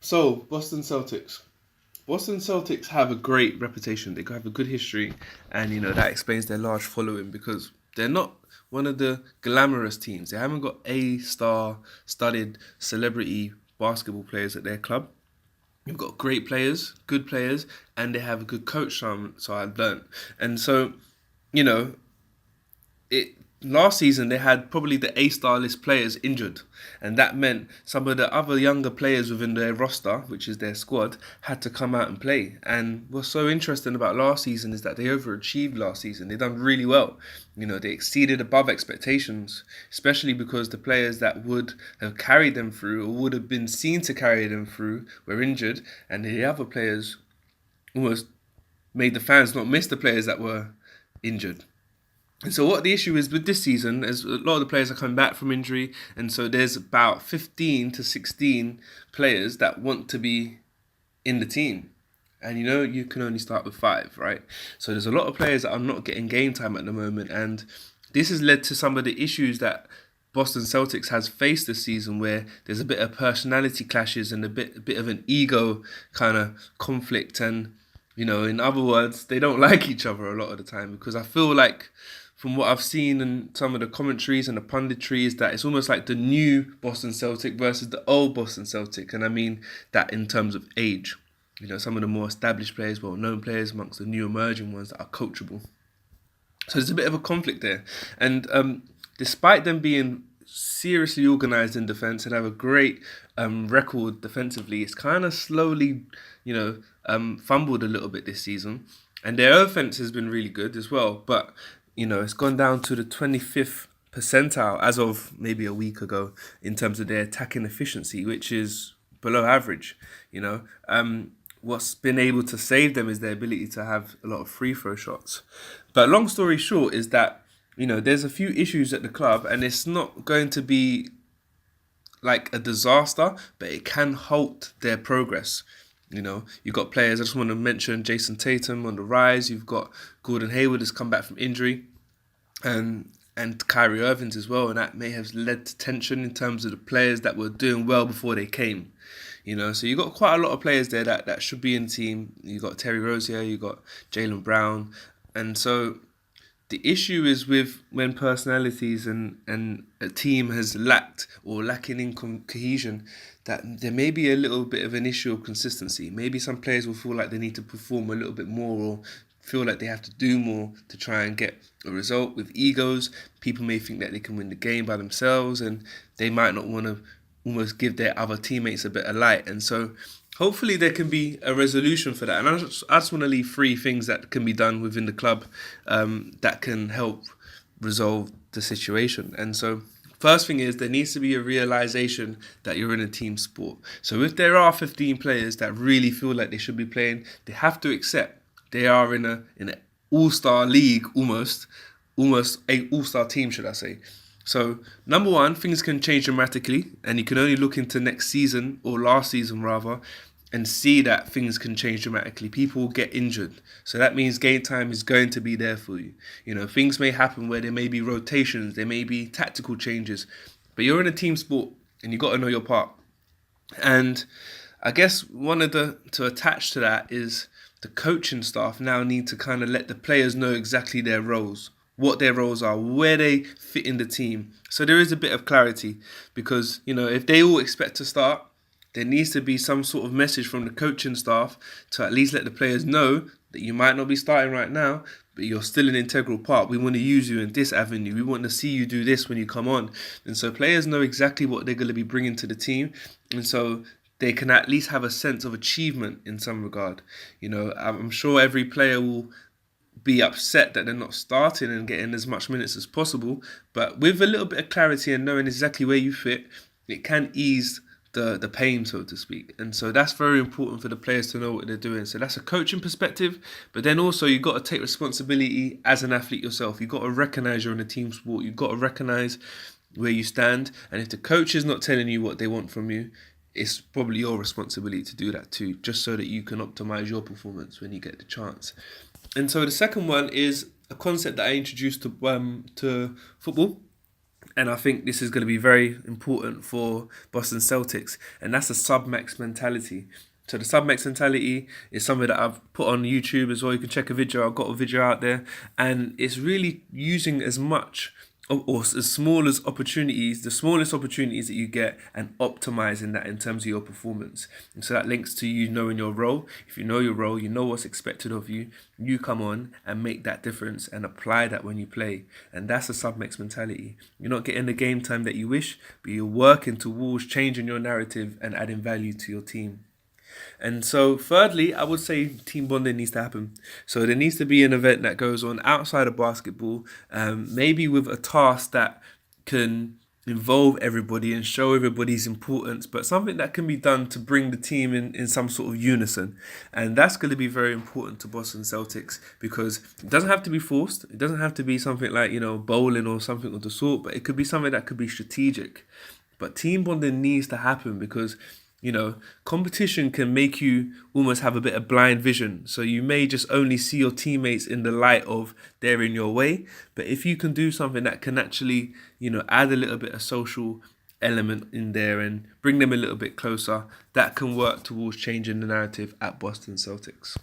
So, Boston Celtics. Boston Celtics have a great reputation. They have a good history, and that explains their large following because they're not one of the glamorous teams. They haven't got A-star studded celebrity basketball players at their club. You've got great players, good players, and they have a good coach. So I've learned, and so you know it last season they had probably the A-star list players injured, and that meant some of the other younger players within their roster, which is their squad, had to come out and play. And what's so interesting about last season is that they overachieved last season. They done really well. They exceeded above expectations, especially because the players that would have carried them through or would have been seen to carry them through were injured, and the other players almost made the fans not miss the players that were injured. And so what the issue is with this season is a lot of the players are coming back from injury, and so there's about 15 to 16 players that want to be in the team. And you can only start with five, right? So there's a lot of players that are not getting game time at the moment, and this has led to some of the issues that Boston Celtics has faced this season, where there's a bit of personality clashes and a bit of an ego kind of conflict, and in other words, they don't like each other a lot of the time because I feel like from what I've seen in some of the commentaries and the punditry is that it's almost like the new Boston Celtic versus the old Boston Celtic, and I mean that in terms of age. Some of the more established players, well-known players, amongst the new emerging ones that are coachable. So there's a bit of a conflict there, and despite them being seriously organised in defence and have a great record defensively, it's kind of slowly, fumbled a little bit this season, and their offense has been really good as well, but it's gone down to the 25th percentile as of maybe a week ago in terms of their attacking efficiency, which is below average. What's been able to save them is their ability to have a lot of free throw shots. But long story short is that there's a few issues at the club, and it's not going to be like a disaster, but it can halt their progress. You've got players. I just want to mention Jason Tatum on the rise. You've got Gordon Hayward has come back from injury, and Kyrie Irving as well, and that may have led to tension in terms of the players that were doing well before they came. So you've got quite a lot of players there that should be in the team. You've got Terry Rozier, you've got Jaylen Brown, and so the issue is with when personalities and a team has lacked or lacking in cohesion, that there may be a little bit of an issue of consistency. Maybe some players will feel like they need to perform a little bit more or feel like they have to do more to try and get a result. With egos, people may think that they can win the game by themselves, and they might not want to almost give their other teammates a bit of light. And so hopefully there can be a resolution for that. And I just want to leave three things that can be done within the club that can help resolve the situation. And so first thing is there needs to be a realization that you're in a team sport. So if there are 15 players that really feel like they should be playing, they have to accept they are in an all-star league, almost a all-star team, should I say. So, number one, things can change dramatically, and you can only look into next season, or last season rather, and see that things can change dramatically. People will get injured. So that means game time is going to be there for you. Things may happen where there may be rotations, there may be tactical changes, but you're in a team sport, and you got to know your part. And I guess to attach to that is the coaching staff now need to kind of let the players know exactly their roles, what their roles are, where they fit in the team. So there is a bit of clarity because, if they all expect to start, there needs to be some sort of message from the coaching staff to at least let the players know that you might not be starting right now, but you're still an integral part. We want to use you in this avenue. We want to see you do this when you come on. And so players know exactly what they're going to be bringing to the team. And so they can at least have a sense of achievement in some regard. I'm sure every player will be upset that they're not starting and getting as much minutes as possible. But with a little bit of clarity and knowing exactly where you fit, it can ease the pain, so to speak. And so that's very important for the players to know what they're doing. So that's a coaching perspective. But then also you've got to take responsibility as an athlete yourself. You've got to recognise you're in a team sport. You've got to recognise where you stand. And if the coach is not telling you what they want from you, it's probably your responsibility to do that too, just so that you can optimize your performance when you get the chance. And so the second one is a concept that I introduced to football, And I think this is going to be very important for Boston Celtics, and that's a sub-max mentality. So the sub-max mentality is something that I've put on YouTube as well. You can check a video. I've got a video out there, and it's really using as much or as small as opportunities, the smallest opportunities that you get, and optimizing that in terms of your performance. And so that links to you knowing your role. If you know your role, you know what's expected of you. You come on and make that difference and apply that when you play. And that's a sub-max mentality. You're not getting the game time that you wish, but you're working towards changing your narrative and adding value to your team. And so, thirdly, I would say team bonding needs to happen. So there needs to be an event that goes on outside of basketball, maybe with a task that can involve everybody and show everybody's importance, but something that can be done to bring the team in some sort of unison. And that's going to be very important to Boston Celtics, because it doesn't have to be forced. It doesn't have to be something like, bowling or something of the sort, but it could be something that could be strategic. But team bonding needs to happen because competition can make you almost have a bit of blind vision. So you may just only see your teammates in the light of they're in your way. But if you can do something that can actually, add a little bit of social element in there and bring them a little bit closer, that can work towards changing the narrative at Boston Celtics.